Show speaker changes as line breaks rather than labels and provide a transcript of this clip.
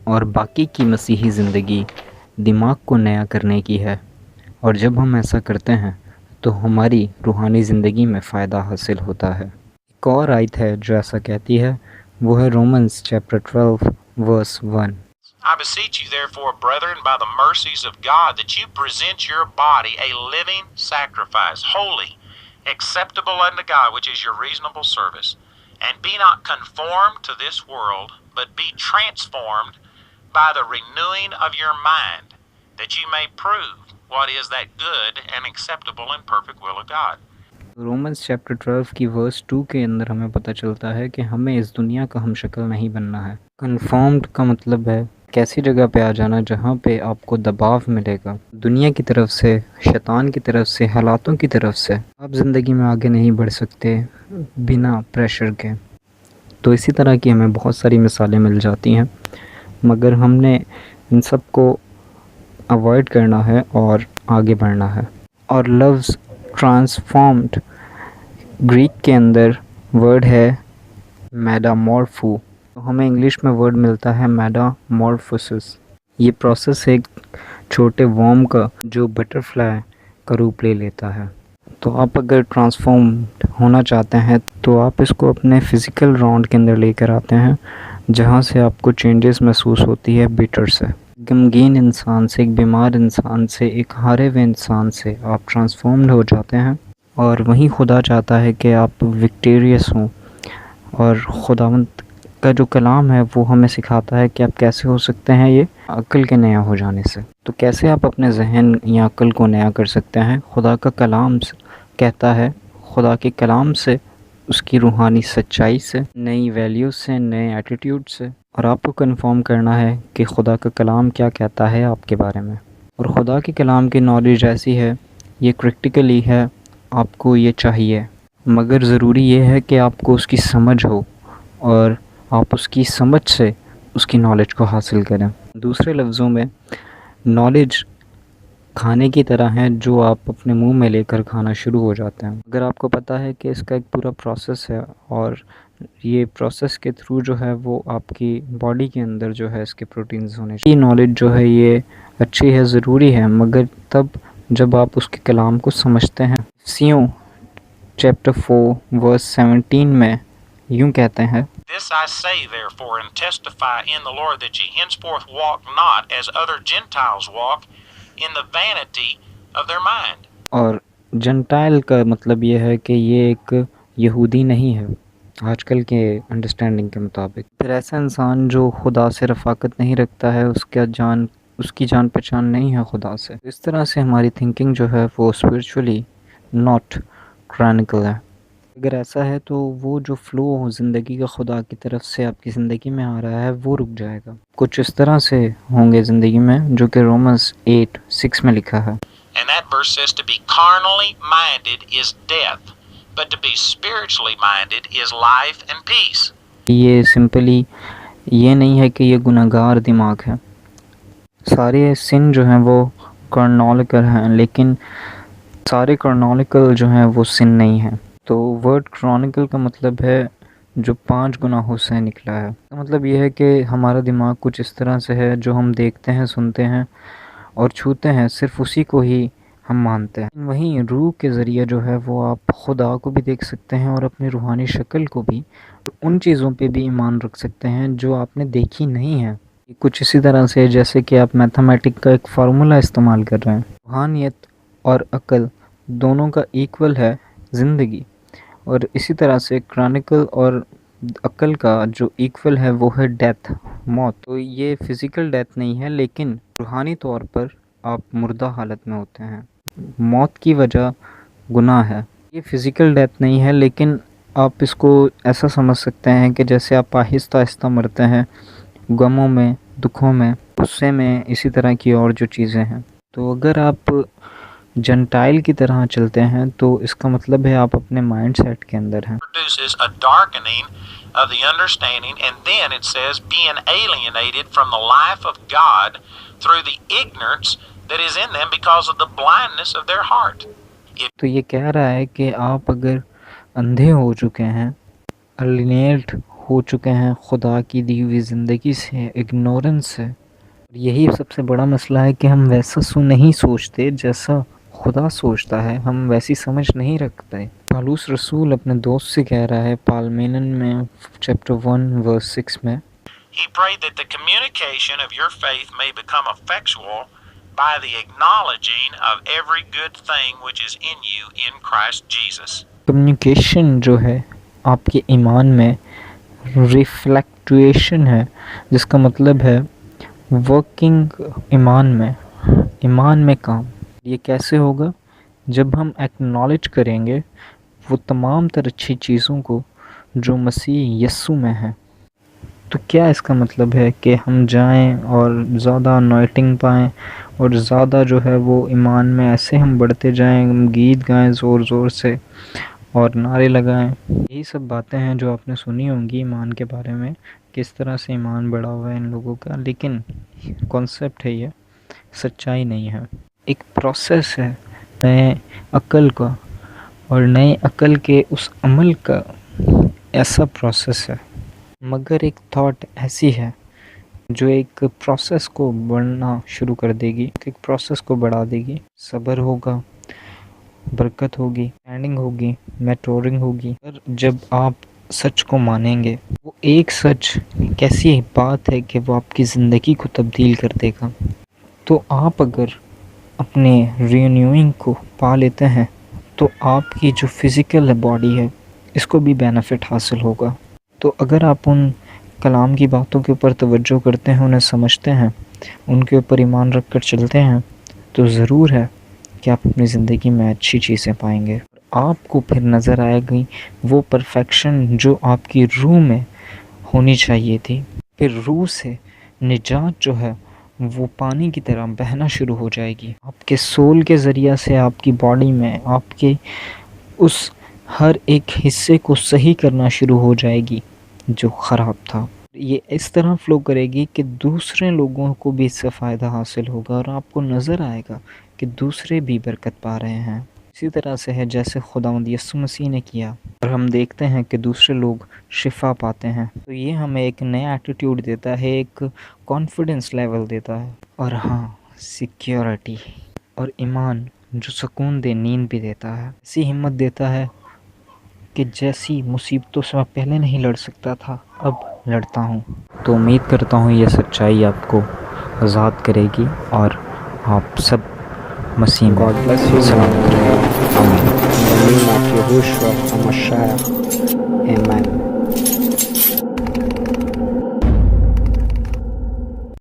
اور باقی کی مسیحی زندگی دماغ کو نیا کرنے کی ہے، اور جب ہم ایسا کرتے ہیں تو ہماری روحانی زندگی میں فائدہ حاصل ہوتا ہے۔ ایک اور آیت ہے جو ایسا کہتی ہے، وہ ہے Romans chapter 12 verse 1۔
I beseech you, therefore, brethren, by the mercies of God, that you present your body a living sacrifice, holy, acceptable unto God, which is your reasonable service. And be not conformed to this world, but be transformed by the renewing of your mind, that you may prove what is that good and acceptable and perfect will of God.
Romans chapter 12 کی ورس 2 کے اندر ہمیں پتہ چلتا ہے کہ ہمیں اس دنیا کا ہم شکل نہیں بننا ہے۔ کنفارمڈ کا مطلب ہے کیسی جگہ پہ آ جانا جہاں پہ آپ کو دباؤ ملے گا، دنیا کی طرف سے، شیطان کی طرف سے، حالاتوں کی طرف سے۔ آپ زندگی میں آگے نہیں بڑھ سکتے بنا پریشر کے۔ تو اسی طرح کی ہمیں بہت ساری مثالیں مل جاتی ہیں، مگر ہم نے ان سب کو اوائڈ کرنا ہے اور آگے بڑھنا ہے۔ اور لفظ ٹرانسفارمڈ گریک کے اندر ورڈ ہے میڈامورفو، تو ہمیں انگلش میں ورڈ ملتا ہے میڈامورفوسس۔ یہ پروسیس ایک چھوٹے ورم کا جو بٹرفلائی کا روپ لے لیتا ہے۔ تو آپ اگر ٹرانسفارمڈ ہونا چاہتے ہیں تو آپ اس کو اپنے فزیکل راؤنڈ کے اندر لے کر آتے ہیں، جہاں سے آپ کو چینجز محسوس ہوتی ہے بیٹر سے۔ غمگین انسان سے، ایک بیمار انسان سے، ایک ہارے ہوئے انسان سے آپ ٹرانسفارمڈ ہو جاتے ہیں، اور وہیں خدا چاہتا ہے کہ آپ وکٹیریس ہوں۔ اور خداوند کا جو کلام ہے وہ ہمیں سکھاتا ہے کہ آپ کیسے ہو سکتے ہیں یہ عقل کے نیا ہو جانے سے۔ تو کیسے آپ اپنے ذہن یا عقل کو نیا کر سکتے ہیں؟ خدا کا کلام کہتا ہے، خدا کے کلام سے، اس کی روحانی سچائی سے، نئی ویلیوز سے، نئے ایٹیٹیوڈ سے۔ اور آپ کو کنفرم کرنا ہے کہ خدا کا کلام کیا کہتا ہے آپ کے بارے میں۔ اور خدا کے کلام کی نالج ایسی ہے، یہ کریٹیکلی ہے، آپ کو یہ چاہیے، مگر ضروری یہ ہے کہ آپ کو اس کی سمجھ ہو، اور آپ اس کی سمجھ سے اس کی نالج کو حاصل کریں۔ دوسرے لفظوں میں نالج کھانے کی طرح ہے جو آپ اپنے منہ میں لے کر کھانا شروع ہو جاتے ہیں۔ اگر آپ کو پتہ ہے کہ اس کا ایک پورا پروسیس ہے، اور یہ پروسیس کے تھرو جو ہے وہ آپ کی باڈی کے اندر جو ہے اس کے پروٹینز ہونے چاہیے۔ یہ نالج جو ہے یہ اچھی ہے، ضروری ہے، مگر تب جب آپ اس کے کلام کو سمجھتے ہیں۔ سیوں چیپٹر 4 ورس 17 میں یوں کہتے ہیں،
This I say, therefore, and testify in the Lord, that ye henceforth walk not as other Gentiles walk, in the vanity of their mind.
اور جنٹائل کا مطلب یہ ہے کہ یہ ایک یہودی نہیں ہے آج کل کے انڈرسٹینڈنگ کے مطابق۔ پھر ایسا انسان جو خدا سے رفاقت نہیں رکھتا ہے، اس کی جان پہچان نہیں ہے خدا سے۔ اس طرح سے ہماری تھنکنگ جو ہے وہ اسپرچولی ناٹ ٹرانیکل ہے۔ اگر ایسا ہے تو وہ جو فلو زندگی کا خدا کی طرف سے آپ کی زندگی میں آ رہا ہے وہ رک جائے گا۔ کچھ اس طرح سے ہوں گے زندگی میں جو کہ رومنز 8:6 میں لکھا ہے۔
And that verse says, to be carnally minded is death, but to be spiritually minded is life and peace.
یہ سمپلی یہ نہیں ہے کہ یہ گناہگار دماغ ہے۔ سارے سن جو ہیں وہ کرنولیکل ہیں، لیکن سارے کرنولیکل جو ہیں وہ سن نہیں ہیں۔ تو ورڈ کرونیکل کا مطلب ہے جو 5 گناہوں سے نکلا ہے۔ مطلب یہ ہے کہ ہمارا دماغ کچھ اس طرح سے ہے، جو ہم دیکھتے ہیں، سنتے ہیں اور چھوتے ہیں، صرف اسی کو ہی ہم مانتے ہیں۔ وہیں روح کے ذریعے جو ہے وہ آپ خدا کو بھی دیکھ سکتے ہیں، اور اپنی روحانی شکل کو بھی، ان چیزوں پہ بھی ایمان رکھ سکتے ہیں جو آپ نے دیکھی نہیں ہیں۔ کچھ اسی طرح سے جیسے کہ آپ میتھمیٹک کا ایک فارمولا استعمال کر رہے ہیں۔ روحانیت اور عقل دونوں کا ایکول ہے زندگی، اور اسی طرح سے کرونیکل اور عقل کا جو ایکول ہے وہ ہے ڈیتھ، موت۔ تو یہ فزیکل ڈیتھ نہیں ہے، لیکن روحانی طور پر آپ مردہ حالت میں ہوتے ہیں۔ موت کی وجہ گناہ ہے۔ یہ فزیکل ڈیتھ نہیں ہے، لیکن آپ اس کو ایسا سمجھ سکتے ہیں کہ جیسے آپ آہستہ آہستہ مرتے ہیں، غموں میں، دکھوں میں، غصے میں، اسی طرح کی اور جو چیزیں ہیں۔ تو اگر آپ جنٹائل کی طرح چلتے ہیں تو اس کا مطلب ہے آپ اپنے مائنڈ سیٹ کے اندر ہیں۔
Produces a darkening of the understanding, and then it says, being alienated from the life of God through the ignorance that is in them because of the blindness of their heart.
تو یہ کہہ رہا ہے کہ آپ اگر اندھے ہو چکے ہیں، الینیٹ ہو چکے ہیں خدا کی دی ہوئی زندگی سے، اگنورنس سے۔ یہی سب سے بڑا مسئلہ ہے کہ ہم ویسا نہیں سوچتے جیسا خدا سوچتا ہے، ہم ویسی سمجھ نہیں رکھتے۔ پالوس رسول اپنے دوست سے کہہ رہا ہے پالمینن میں چیپٹر 1 ورس 6 میں،
He prayed that the communication of your faith may become effectual by the acknowledging of every good thing which is in you in Christ Jesus.
Communication جو ہے آپ کے ایمان میں ریفلیکٹویشن ہے، جس کا مطلب ہے ورکنگ ایمان میں کام۔ یہ کیسے ہوگا؟ جب ہم ایکنالج کریں گے وہ تمام تر اچھی چیزوں کو جو مسیح یسوع میں ہیں۔ تو کیا اس کا مطلب ہے کہ ہم جائیں اور زیادہ انوائٹنگ پائیں اور زیادہ جو ہے وہ ایمان میں ایسے ہم بڑھتے جائیں، گیت گائیں زور زور سے اور نعرے لگائیں؟ یہی سب باتیں ہیں جو آپ نے سنی ہوں گی ایمان کے بارے میں، کس طرح سے ایمان بڑھا ہوا ہے ان لوگوں کا، لیکن کانسیپٹ ہے، یہ سچائی نہیں ہے۔ ایک پروسیس ہے نئے عقل کا، اور نئے عقل کے اس عمل کا ایسا پروسیس ہے، مگر ایک تھاٹ ایسی ہے جو ایک پروسیس کو بڑھنا شروع کر دے گی، ایک پروسیس کو بڑھا دے گی۔ صبر ہوگا، برکت ہوگی، اسٹینڈنگ ہوگی، میٹورنگ ہوگی۔ جب آپ سچ کو مانیں گے، وہ ایک سچ کیسی بات ہے کہ وہ آپ کی زندگی کو تبدیل کر دے گا۔ تو آپ اگر اپنے رینیوئنگ کو پا لیتے ہیں تو آپ کی جو فزیکل باڈی ہے اس کو بھی بینیفٹ حاصل ہوگا۔ تو اگر آپ ان کلام کی باتوں کے اوپر توجہ کرتے ہیں، انہیں سمجھتے ہیں، ان کے اوپر ایمان رکھ کر چلتے ہیں، تو ضرور ہے کہ آپ اپنی زندگی میں اچھی چیزیں پائیں گے۔ آپ کو پھر نظر آئے گی وہ پرفیکشن جو آپ کی روح میں ہونی چاہیے تھی۔ پھر روح سے نجات جو ہے وہ پانی کی طرح بہنا شروع ہو جائے گی، آپ کے سول کے ذریعہ سے آپ کی باڈی میں، آپ کے اس ہر ایک حصے کو صحیح کرنا شروع ہو جائے گی جو خراب تھا۔ یہ اس طرح فلو کرے گی کہ دوسرے لوگوں کو بھی اس سے فائدہ حاصل ہوگا، اور آپ کو نظر آئے گا کہ دوسرے بھی برکت پا رہے ہیں۔ اسی طرح سے ہے جیسے خداوند یسوع مسیح نے کیا، اور ہم دیکھتے ہیں کہ دوسرے لوگ شفا پاتے ہیں۔ تو یہ ہمیں ایک نیا ایٹیٹیوڈ دیتا ہے، ایک کانفیڈنس لیول دیتا ہے، اور ہاں سیکیورٹی اور ایمان جو سکون دے نیند بھی دیتا ہے، ایسی ہمت دیتا ہے کہ جیسی مصیبتوں سے میں پہلے نہیں لڑ سکتا تھا اب لڑتا ہوں۔ تو امید کرتا ہوں یہ سچائی آپ کو آزاد کرے گی، اور آپ سب مسیح میں سلامت رہیں۔ آمین۔
In the name of Yahushua HaMashiach. Amen.